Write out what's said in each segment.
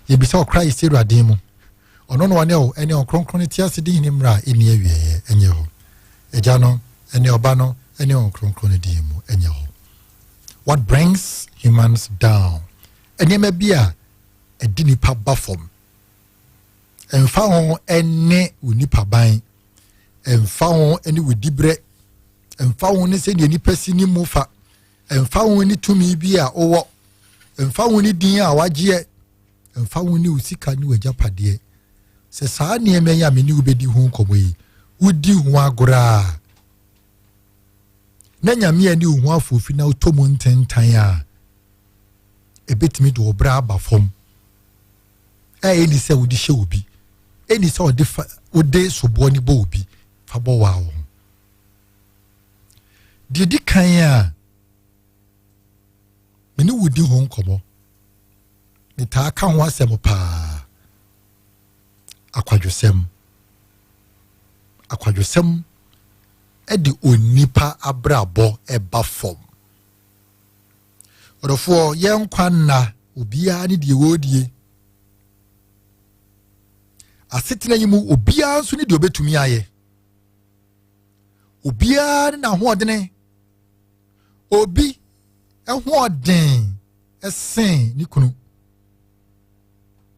ye bisa okra ise ruade mu ono no wane o ene okronkron ti ase din ni mra eni awie enye ho eja no ene oba no ene okronkron din mu enye ho. What brings humans down? Ene ma bia edi nipa ba fom emfa ho ene unipa ban emfa ho ene wodibre emfa ho ne se de nipa si ni mufa emfa ho ni tumi bi a owo emfa ho ni din a wagye emfa ho ni usika ni wajapade se saa ne me ya me ni ubedi ho nkomo yi udi ho agora na nyame ani ho afofi na utomo ntentan a ebetimi do obra aba fom eni se wodi hye obi eni se ode sobo ni bo obi fa bo wa wo di kan a me ni wodi ho nkomo me ta ka ho asem pa akwadwosem edi onipa abrabo eba fom orofo yenkwa na obia ni de wodie asetena yimu obia nso ni de obetumi aye obia na hoodene obi hoodene esen ni kunu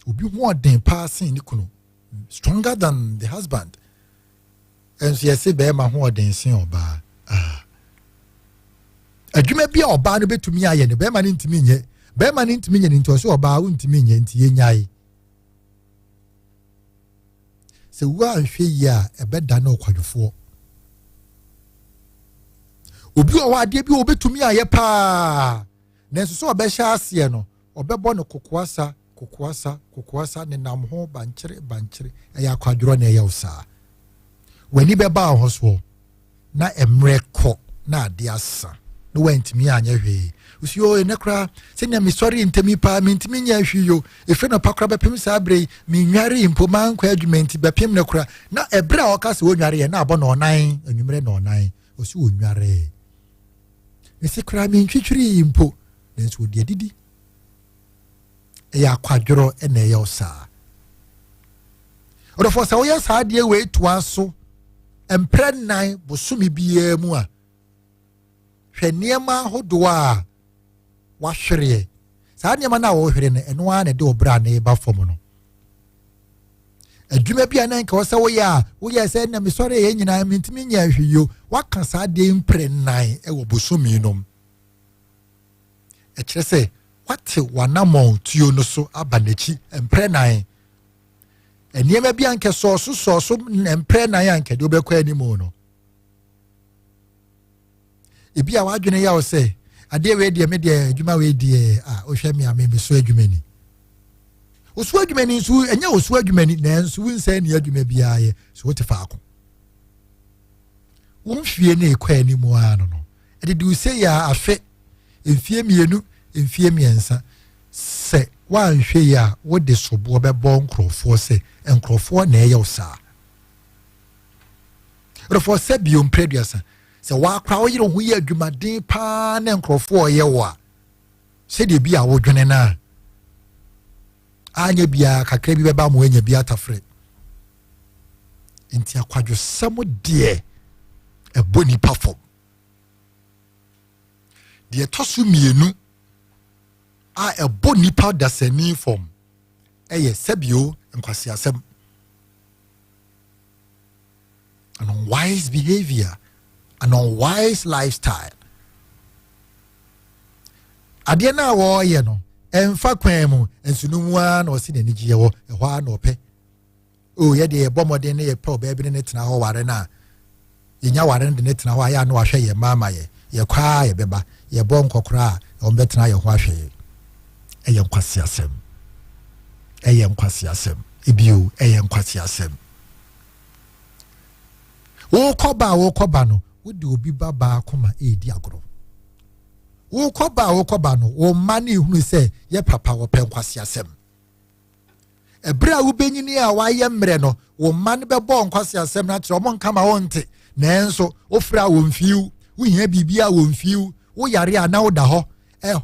obi hoodene passing ni kunu stronger than the husband and so yesi be ma hoodene sen oba adwuma bia oba no betumi aye ne be ma ne ntimi nye be ma ne ntimi nye nti so oba wo ntimi nye nti yenyae se wa hwe ya ebeda na okwadwofo obi o wa de bi obetumi aye pa na so obehya ase no obebo no kokoasa ne nam ho bankyere eya akwadworo na eya usa wani beba ho so na emre kọ na ade asa no wantimi anya hwe usi o enakra senya mi sorry ntemi pa mi ntimi nya hwe yo efe no pakra bepem sa abre mi nware impo man kwa adwumenti bepem nakra na ebra o ka se wonware ye na abo no nan anwumre no nan osi wonware ese kra mi ntwitwiri impo nenso odi adidi eya kwadworo ena eya osa odofo sa wo ya sa de we toa so empre nan bosumi biye mu a hweniema hodo a wahwere saa niema na wo hwere ne eno a na de obra na eba fom no adwuma bia nan ka wo sa wo ya se na me sore ye nyina mentimi nya hwiyo waka saa de empre nan e wo bosumi no e kire se wate wanamo tuo no so abanachi empre nan eniema bia nke so empre nan anke de obekwa animu no ebi a wadwene ya o se ade we de me de adwuma we de o hwe me ameme so adwumani o so adwumani so enya o so adwumani na nso wonsa ni adwuma bia ye so wote faako won hwie na ekwa animu ano no ade de use ya afe enfie mienu enfie miensa se wan hwe ya wo de sobo bebo nkrofo se nkrofo na eya usa rofo se biom preduasa se wa kwa wo yiro hu ye adwumaden pa na nkrofo ye wo a se de bia wo dwene na anya bia kakra bi beba mo anya bia tafre enti akwadwo samo de eboni pafom de tosu mienu a eboni pa dasani form eye sebio nkwasi asem an unwise behavior, an unwise lifestyle. Adiana wo ye no emfa kwan mu ensunumwa na osi na nigye wo ehwa na ope o ye de bomode ne ye pe oba bi ne tena ho ware na yenya ware ne tena ho aya na wahwe ye mama ye kwa ye beba ye bo nkokora o mbetena ye ho ahwe eye nkwasi asem ebio eye nkwasi asem wo koba no wodi obi baba akoma edi agoro wo koba no wo mani hunu se ye papa wo pe nkwasi asem ebra wo benyini a wa ye mre no wo mani be bo nkwasi asem na kire omo nka ma wonte nanso ofra wo mfiu wo hia bibia wo mfiu wo yare a na wo da ho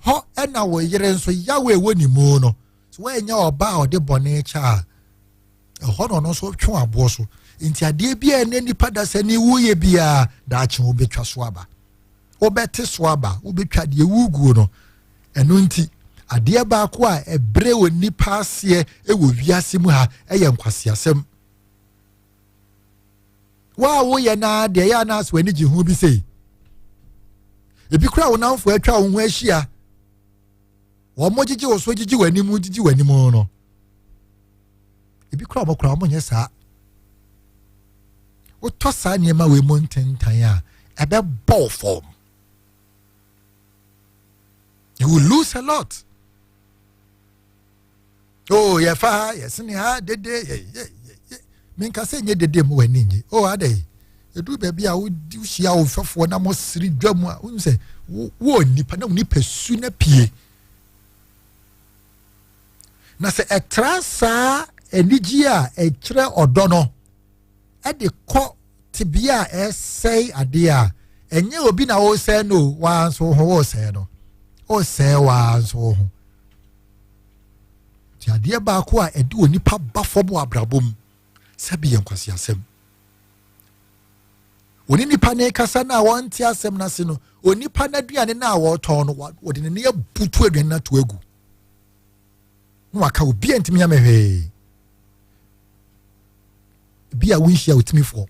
ho na wo yere nso yawe wo ni mu no so when you about the bonature a hot on also chua bosso into a dear beer and any padas any wooye beer that will be swaba. O better swaba, will be tried ye woo and unti a dear bakwa a brew ni pass ye a will viasimuha a young quasiasem. Wow, we na de ya na so ani ji hu bi sei. Ebi kura wo nanfo atwa wo hu ahia. Wo mo gigi wo so gigi wani mu no. Ebi kura mo nye sa. Wo to sa niema we mo ntentan a ebe ball form. You will lose a lot. Oh, yeah, fa, yes, ni ha dede minka se nye dede mu wani nyi o adai edu baby a wo hia wo fefo na mo siri dwam a wo se wo nipa na nipa su na pie na se etrasa enigi a ekire odo no e de ko tibia esei ade a enye obi na wo se no wa so ho wo se no o se wa so ho ti ade ba ko a ede onipa ba fo bo abrabom sabi yankwasi asem oni nipa ne kasa na wonti asem na se no onipa na duane na wo ton no wode ne ya butu aduane na to agu no aka obi antimi ya mehwe bia wonhia otimi fo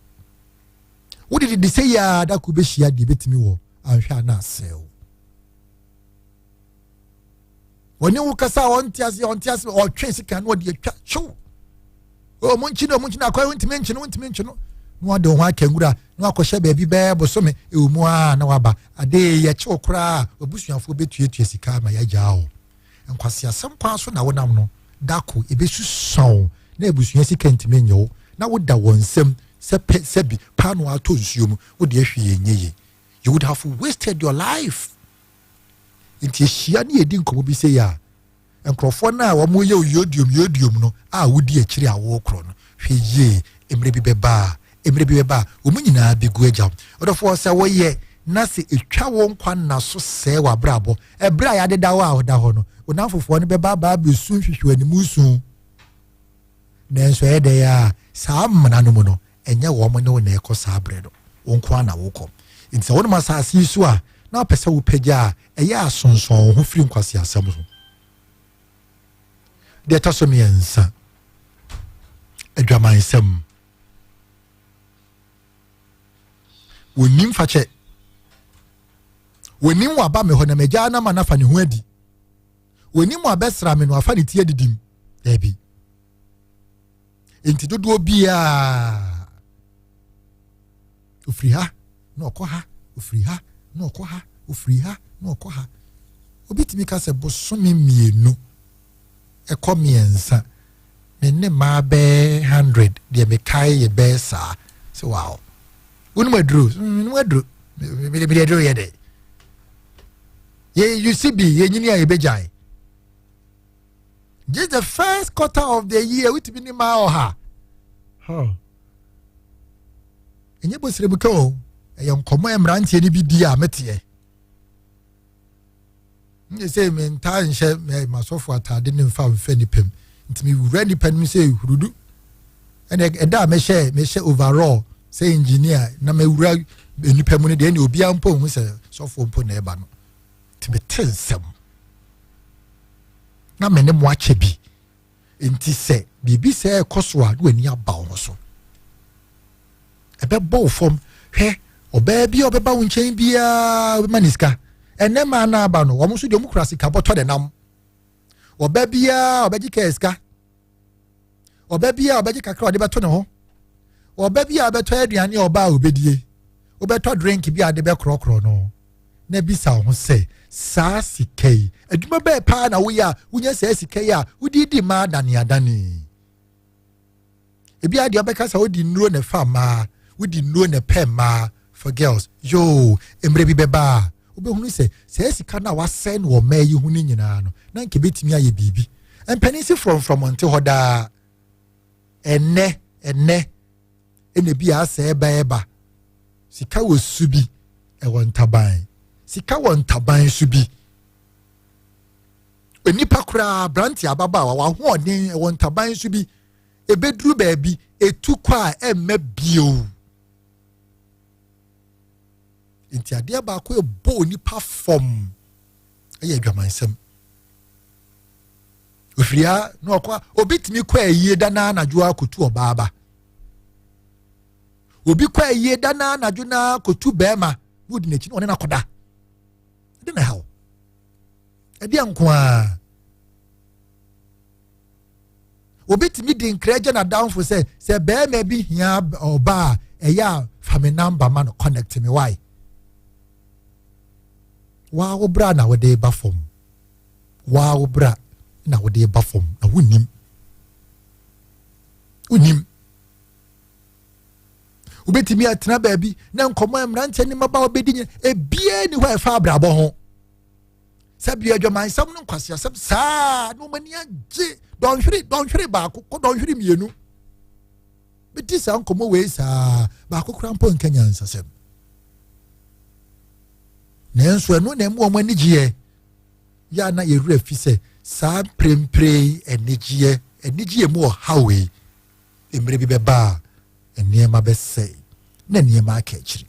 wode de say ya da ko be hia de betimi wo anhwa na asew woni wo kasa wonti ase o twen sika no de atwa chu o munchino akwa wontimi nchino no ade ho akangura no akɔhye baabi bɛɛ bosome ewumu a na waba ade ye kyew kora obusuafo betuetue sika ma ya gyaao enkwase asem kwa so na wonam no dako ebesuson na ebusua sika ntimi nyew na woda wonsem sebi pano ato nsuom wode ahwie nyeye you would have wasted your life inti hia ne edi nkomo bi se ya enkrofo na wo mo ye yodium no a wodi akiri awo kro no hweye emre bi beba wo nyina bigu agya odofo se wo ye na se etwa wo nkwa na so se wa brabo ebra ya deda wo a oda ho no onamfofo no beba ba besu hwehwe animu su nenso ede ya saa mmana no mu no enye wo mo ne wo na ekosa abredo wo nkwa na wo kom nti wo no masasi su a na pese wo pagya eye asonson ho firi nkwase asem so de tasomiensa adwaman sem wonim fache wonim waba me ho na magya na manafa ne ho adi wonim abesra me no afa ne tie didim ebi enti dodo bia ofri ha na okɔ ha ofri ha na okɔ ha ofri ha na okɔ ha obitimi ka se bosome mienu ekomiensa ne ma be 100 de me kai ye be sa so wow unmadru me dro ye de ye you see be ye nyini ye bejai just the first quarter of the year with me ma o ha enye bosire buka o e nkomo emrantie ni bi di a metie nge say me nta nhye me masofo atade ne mfa ni pem ntimi wura ni pem say hurudu ene eda me hye overall say engineer na me wura ni pem ne de ne obi ampo hu say sofo mpo na eba no tibe tensem na me ne mo ache bi enti se bibi se ekoso a do ani aba ho so ebe bo fom hwe oba bi obeba wo nchen bia maniska ene ma na aba no wo so de mu kura sika boto de nam oba bia obaji keska oba bia obaji kakra de beto ne ho oba bia beto aduane oba obedie obeto drink bia de be krokro no na bisa ho se saa sikai aduma be pa na wo ya wunya saa sikai a wudi ma adani ebia de obeka sa wodi nuro ne fa ma wodi nuro ne pe ma for girls yo emre bi beba obehunu se saa sika na wasɛ no ma yi hu ni nyina no na nke betimi aye bibi empanisi from until hoda ene bi asa eba sika wo subi e won taban sika won taban subi onipa kura branti ababa wa ho den e won taban so bi ebeduru baabi etu kwa emme bio inti ade ba ko ebo onipa fom eye adwamansem ofria no kwa obitimi kwa yie dana na jo akotu obaaba obi kwa yie dana na jo na kotu bema wudi na chi one na koda de na hawo ade ankoa obitimi din kreje na downfo se bema bi hia oba eya fami number man connect me why wa obra na wode ba fom wa obra na wode ba fom na wonim obetimi atena baabi na nkomo emrante ni maba obedi ebie ni ho efa abrabo ho sabia adwaman sam no kwase asem saa no mani age don hwere ba ko don hwere mienu beti sa nkomo we saa ba ko krampo nkanya nsasem nenso eno na mu omani gie ya na yewura fi se saa prempre enigye mu hawe emre bi beba eniema be sei na niema aka akiri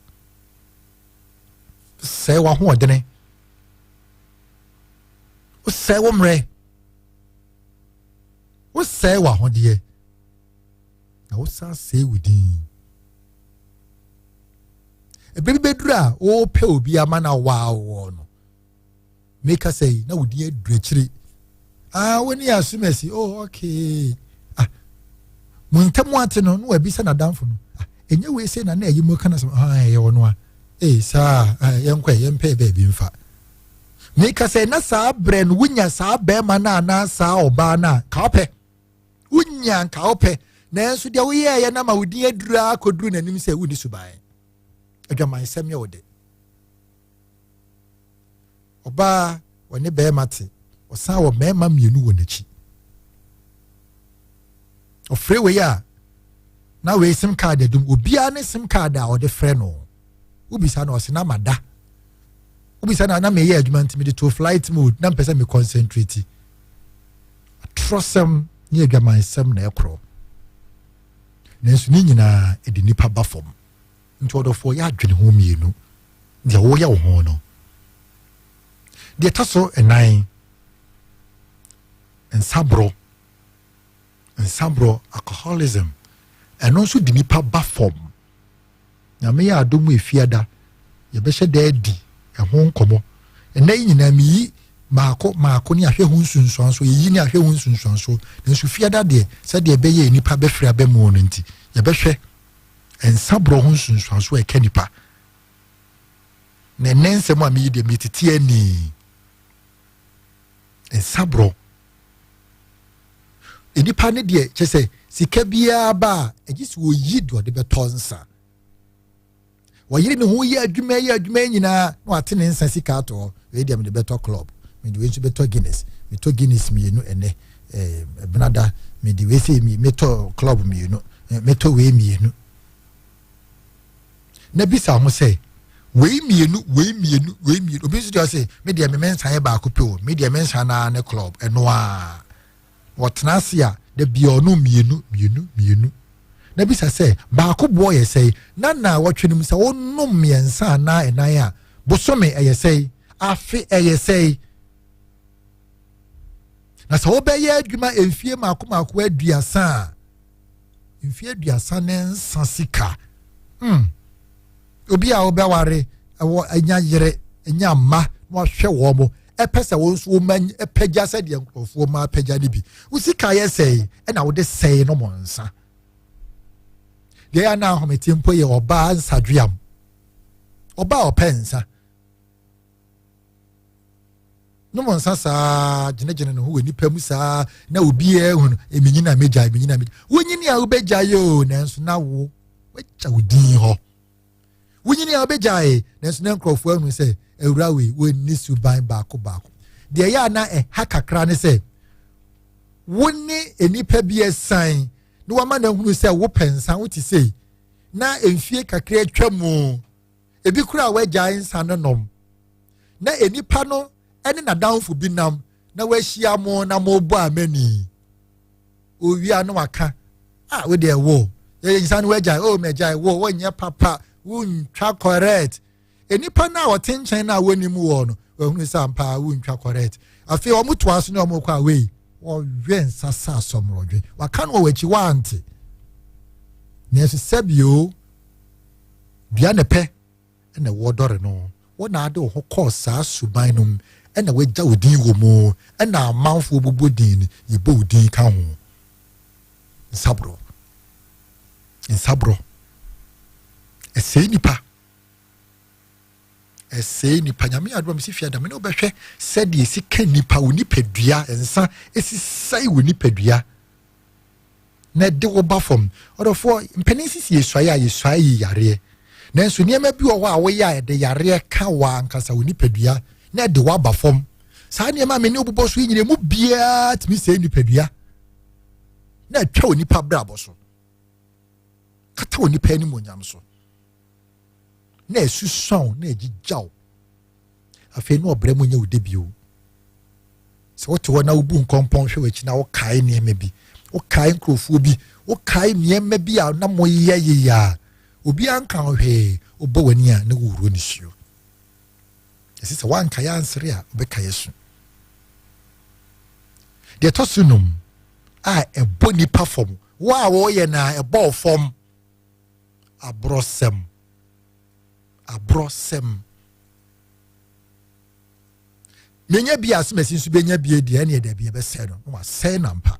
sei wa ho odene o sei wo mre o sei wa ho de na o sa sei within ebebi bedura o pe obi ama na wa no make us say na wodi adura akiri woni asumesi oh okay muntamu ate no no abisa na danfo no enye we say na ayimu kana so ye wono a sa yenkwa yempe ba bi mfa make say na sa brand wunya sa ba ma na sa oba na ka ope wunya ka ope na enso de wo ye na ma wodi adura akoduru nanim say wudi suban adwaman sem ye wode oba woni be mate osan wo mema mienu wo nachi o freeway ya na we sim card adum obia ne sim card a ode frɛ no ubisa na osina mada ubisa na me ye adwuma ntimi de to flight mode na mpesa me concentrate trosem ni adwaman sem na ekro nenso ni nyina edi nipa bafom nti odofo ya adwene ho mienu de wo ya wo ho no de taso enan ensabro alcoholism and also the nipa bafom na me ya adomu efiada ye be hye daadi ho nkomo ena nyina mi maako ni ahwe ho nsunsuan so yi ni ahwe ho nsunsuan so nso fiada de se de be ye nipa be fira be mu no nti ye be hwe ensabro ho nsunsuan so e ka nipa na nensem a mi de metiti ani ensabro enipa ne de kyese sika bia ba egisi wo yi do de betonsa wo yiri ne ho yi adwuma nyina no ate ne nsa sika to we dem de beto club me de we nso beto Guinness mi enu ene benada me de we se mi meto club mi enu meto we mi enu na bisa ho se we mi enu obi nso de say me de me mensa ye ba akopɛ me de mensa na ne club eno a wotnasia de bionu mienu na bisa se ba ko boye sei na wotwenim se wonnom miensa na enan a bosome eyesei afi eyesei na se obeye adwuma emfie maako aduasa emfie aduasa ne nsasika obi a obeware ewo anya yere anya ma no hwe wo mo epese won so man epagya se de nkrofo ma pagya ne bi usika ye sei na wo de sei no monsa de ya na hometi mpo ye oba nsadweam oba opensa no monsa sa gene no ho nipa mu sa na obi e hu eminyina meja wonyini a obegya yo nanso na wo wacha wodin ho wonyini a obegya e nanso na nkrofo anu se ewurawe woni suban baako de ya na ha kakra ne se woni enipa bi esan no wama na hunu se wo pensa wo ti sei na emfie kakra atwamu ebi kura wagya insa no nom na enipa no ene na downfo bi nam na wahia mo na mo bo amani owia no aka we dey wo insan we jai o me jai wo wonye papa wuntwa correct enipa na wotenchen na wonimu wo no ehunu sampa wuntwa correct afi o muto aso na o kwa we o wen sasa asomrodwe waka no wachi wante nesu sabio bia ne pe na wo dore no wona ade ho course asuban no na wagya odin wo mu na amanfo bobodin yibo odin ka ho nsabro esei nipa nyame adom si fia da me no behwe sede esi ka nipa woni padua ensa esi sai woni padua na de wo ba fom odofo mpanisi si yesua yare nanso niema bi wo a wo ya de yare ka wa ankasa woni padua na de wo ba fom saa niema me ne obubo so nyine mu bia timi sei nipadua na atwa woni pa brabo so kata woni pa ni monyam so na esuson na egijaw afi no obre mu nya udebio se wote wona ubu nkompon hwe wachi na wo kai niema bi wo kai nkrofo bi wo kai niema bi a na moyeye ya obi anka hwe obo wani a na wuro ni hio esi se wanka ya ansere a obeka yesu de tosunum a eboni perform wa wo ye na ebo form abrosem menya bia asmesi nso benya bia di ene da bia be se no wa se na mpa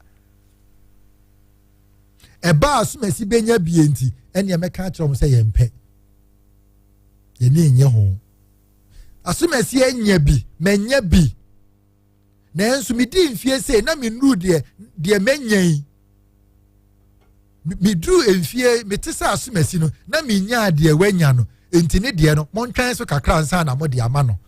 eba asmesi benya bia nti ene meka kire mo se ye mpe ye ne nye ho asmesi enya bi menya bi na enso mi di mfie se na mi nru de menyan mi dru emfie mi tisa asmesi no na mi nya de wanya no enti ne de no montwan so kakra nsa na mo de ama no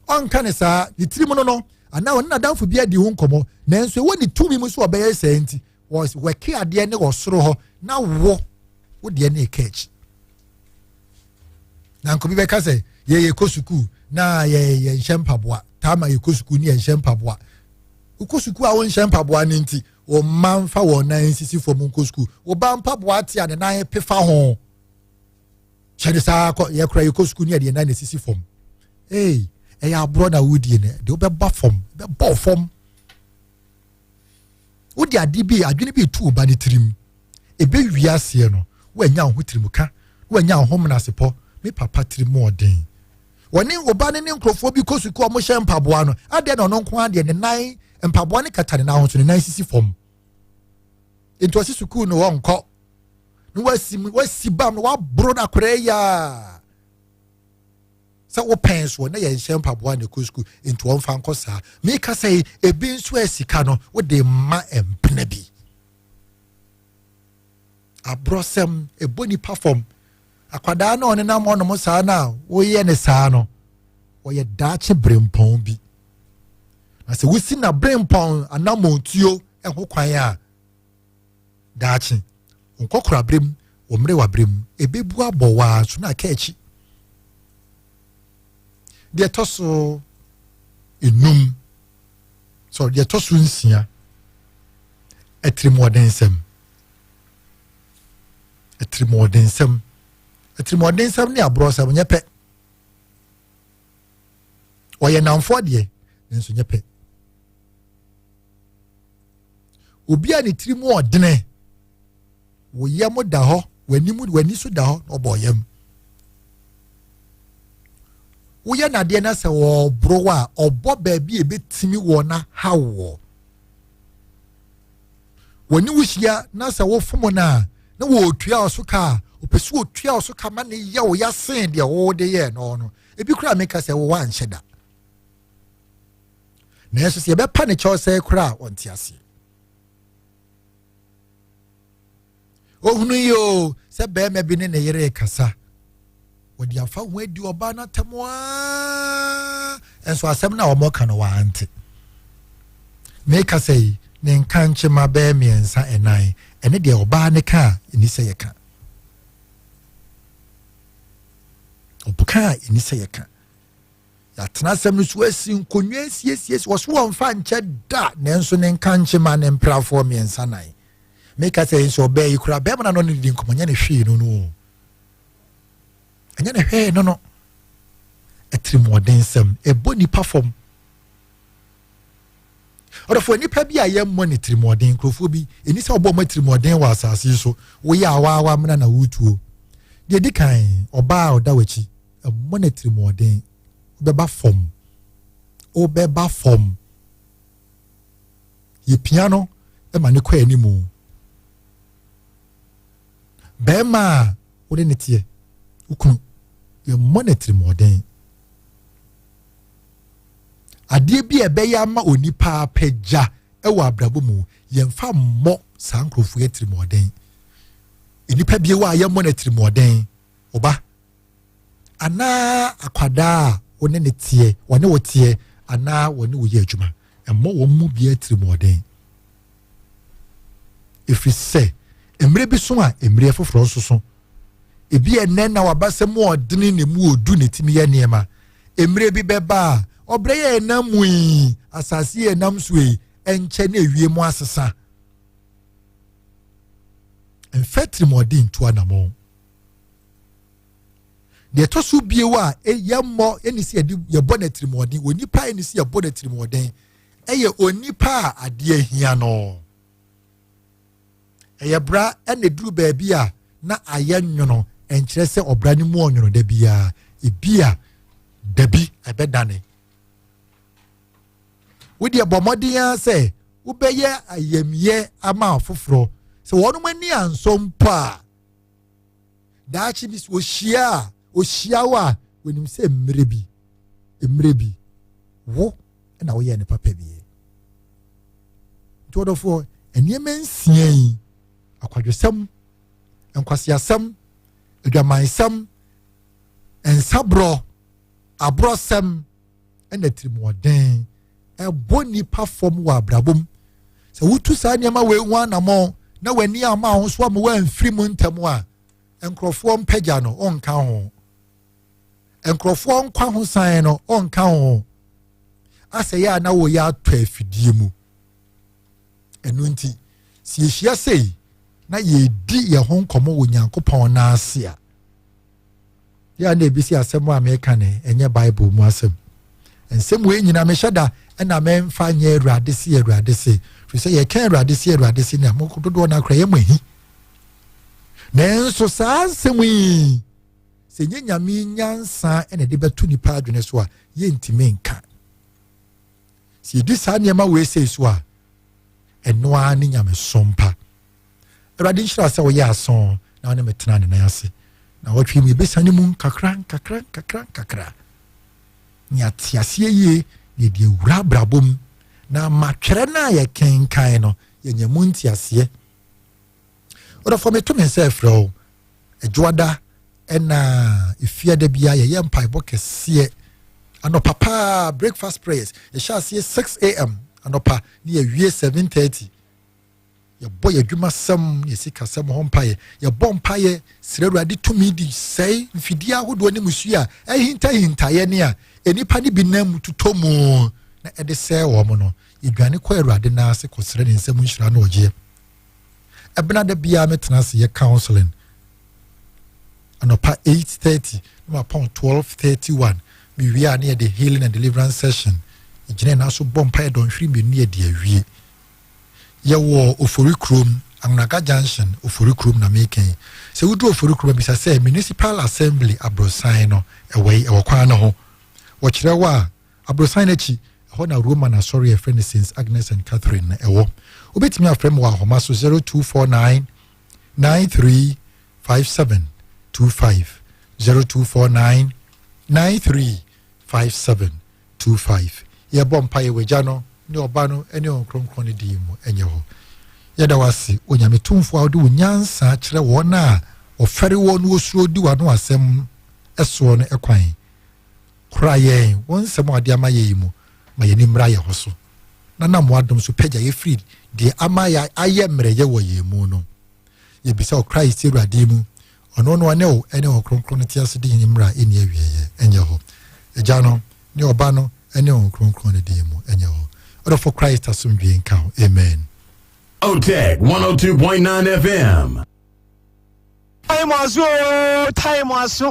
on kanesa ni tiri mu no ana won na danfo bia di ho nkomo nanso woni tumi mu so obeye se enti was weke ade ne wo soro ho na wo de ne catch na nko bi be ka se ye kosuku na ye nchempaboa tama ye kosuku ni nchempaboa ukosuku a won nchempaboa ni nti o manfa wo na nsisi fo mu kosuku o ba mpaboa tia ne na pefa ho chede sa ye kra ye kosuku ni de na nsisi fo eya brother woodie ne de obeba fom be bo fom wodi ade bi adwene bi tu oba ne tirim ebe wiase no wanya ho tirim ka wanya ho mnasepo me papa tirim odin woni oba ne nkrofo bi kosuku o mo hye mpaboa no ade na no nko ade ne nan mpaboa ne katane na ho so ne nan sisi fom into asisuku no wonko no wasi bam no wa bro na koreya sa wo penso na ye nhempa boa ne kusku into on fan kosa me ka say ebi nso asika no wo de ma empena bi abrosem eboni perform akwada na one na mo no sa na wo ye ne sa no wo ye dache brempon bi na se wusi na brempon anamontuo ho kwan a dache nkokora brem omre wa brem ebebu abowa so na ka echi de toso enum so de toso nsia etrimodensem ne abrosam nyepe oye namfo de nso nyepe obi a ne trimodene wo yem da ho wani so da ho oboyem woye na de na se wo bro wa obo ba bi ebetimi wo na hawo woni wuhia na se wo fomo na wo tua osoka opesi wo tua osoka ma ne ye wo ya sen de wo de ye no ebi kura meka se wo wa nhyeda na yeso se be pa ne cho se kura onti ase ohunu yo se be me bi ne yere kasa wodi afa ho adi oba na temoa enso asem na omoka no wa ante meka sei ne nkanche ma be miensa enan ene de oba ne ka ni se yeka obuka ni se yeka yɛatena asɛm no so asi nkonnwa asiesie wɔ so wɔmfa nkyɛ da nanso ne nka nkye ma ne mprafoɔ mmiɛnsa nan meka sɛ nso ɔbɛɛ yi koraa bɛrima no ne di nkɔmmɔ nyɛ ne hwee no no ɛnyɛ ne hwee no no ɛtirimɔden nsɛm ɛbɔ nipa fam ɔdɔfoɔ nipa bi a yɛmmɔ ne tirimɔden nkurɔfoɔ bi ɛni sɛ ɔbɔ ɔma tirimɔden wɔ asase yi so woyɛ awaawa mena na wotuo deɛ di kan ɔbaa a ɔda w'akyi ɛmmɔ ne tirimɔden wobɛba fam yɛpia no ɛma ne kɔ animu bɛrima a wode ne teɛ wokunu yɛmmɔ ne tirimɔden adeɛ bi ɛbɛyɛ ama onipa apagya ɛwɔ abrabɔ mu yɛmfa mmɔ saa nkurɔfoɔ atirimɔden enipa bi wɔ a yɛmmɔ no atirimɔden ɔba anaa akwadaa wɔne ne teɛ wɔne wɔ teɛ anaa wɔne wɔ yɛ adwuma ɛmmɔ wɔn mu bi atirimɔden ɛfiri sɛ mmerɛ bi so a mmerɛ foforɔ nso so ebi ɛnɛ na wabasɛ mu ɔdene ne mu ɔdu ne timi yɛ nneɛma mmerɛ bi bɛba a ɔbrɛ yɛ ɛnam mu yi asase yɛ ɛnam so yi ɛnkyɛ ne ewie mu asesa mfɛ tirimɔden to anamɔ deɛ ɛtɔ so bie wɔ a yɛmmɔ ɛni sɛ yɛbɔ ne tirimɔden onipa ɛni sɛ yɛbɔ ne tirimɔden ɛyɛ onipa a adeɛ hia no ɛyɛ bra ɛna duru baabi a na ayɛ nwono ɛnkyerɛ sɛ ɔbra ne mu ɔnwono da biara ebi a dabi ɛbɛdane wodi abɔ mmɔden a sɛ wobɛyɛ ayamyɛ ama foforɔ sɛ wɔn ani ansɔ mpo a daakye bi ohyia wɔ a wɔnim sɛ mmerɛ bi wo ɛna woyɛ ne papa bi nti wɔdɔfoɔ nneɛma nsia yi akwadwesɛm nkwasiasɛm adwamansɛm nsaborɔ aborɔsɛm ɛna tirimɔden ɛbɔ nipa fam wɔ abrabom sɛ wotu saa nneɛma wei ho anamɔ na w'ani ama ho so ama wɔamfiri mu ntɛm a nkurɔfoɔ mpagya no ɔnka ho nkurɔfoɔ nkwa ho san no ɔnka ho asɛ yɛ a na wɔyɛ atɔ afidie mu ɛno nti si yɛhyia sei na yɛdi yɛn ho nkɔmmɔ wɔ Nyankopɔn n'ase a yɛ a na ebisi asɛm a meka ne ɛnyɛ Bible mu asɛm nsɛm wei nyina mehyɛ da ɛna memfa nyɛ Awurade se firi sɛ yɛka Awurade se ne amoko dodoɔ no akora yɛ mo ahi nanso saa nsɛm yi sɛ nyɛ nyame nyansa ɛna de bɛto nipa adwene so a yɛntimi nka sɛ yɛdi saa nneɛma wei sei so a ɛno ara ne nyamesom pa Awurade nhyira sɛ wɔyɛ aso na wɔne metena ne nan ase na wɔtwe mu yɛbɛsane mu nkakra ne ate aseɛ yie ne deɛ wura abrabom na matwerɛ no a yɛkenkan no yɛnya mu nte aseɛ wɔdɔfoɔ meto me nsa afrɛ wo adwoada ɛna efiada bia yɛyɛ mpaebɔ kɛseɛ anɔpa paa breakfast prayers yɛhyɛ aseɛ 6 a.m. anɔpa ne yɛwie 7:30 yɛbɔ yɛdwuma sɛm yɛsika sɛm ho mpaeɛ yɛbɔ mpaeɛ srɛ Awurade tumi di sɛe mfidie ahodoɔ ne musu a ɛhintahintaeɛ ne a enipa ne bi nam mu tutɔ mu na ɛde sɛe wɔ mo no yɛdwane kɔ Awurade n'ase kɔsrɛ ne nsɛm nhyira no ɔgyeɛ ɛbena da biara metena ase yɛ counseling anɔpa 8:30 na mapɔn 12:31 mewie a ne yɛde healing and deliverance session gyina na so bɔ mpaeɛ dɔnhwere mmienu yɛde awie yɛwɔ Ofori Kurom Annaga Junction Ofori Kurom na meken sɛ woduru Ofori Kurom bisa sɛ municipal assembly abrosan no ɛwɔ kwan no ho wɔkyerɛ wɔ a abrosan no akyi ɛhɔ na Roman asɔre yɛfrɛ no Saint Agnes and Catherine na ɛwɔ wobɛtumi afrɛ m wɔ ahoma so 0249 935725 0249 935725 yɛbɔ mpaeɛ wagya no ne ɔba no ne ɔnkronkron ne di mu ɛnyɛ hɔ yɛda wase onyame tumfo a wode wo nyansa kyerɛ wɔn a ɔfɛre wɔ no wɔsuro di wano asɛm ɛsoɔ no ɛkwan kora yɛn wɔn nsɛm a ɔde ama yɛ yi mu ma yɛni mmra yɛ hɔ so na nam wadom so pagya yɛfiri deɛ ama yɛ ayɛ mmerɛyɛ wɔ yɛn mu no yɛbisa wɔ Christ Awurade mu ɔno no ɔne wo ɛne ɔkronkron no te ase de yɛni mmra ɛni awieɛ ɛnyɛ hɔ agya no ne oba no ene on kronkron ne din mu enye ho order for Christ asomdwe nka amen. OTEC 102.9 FM. Time was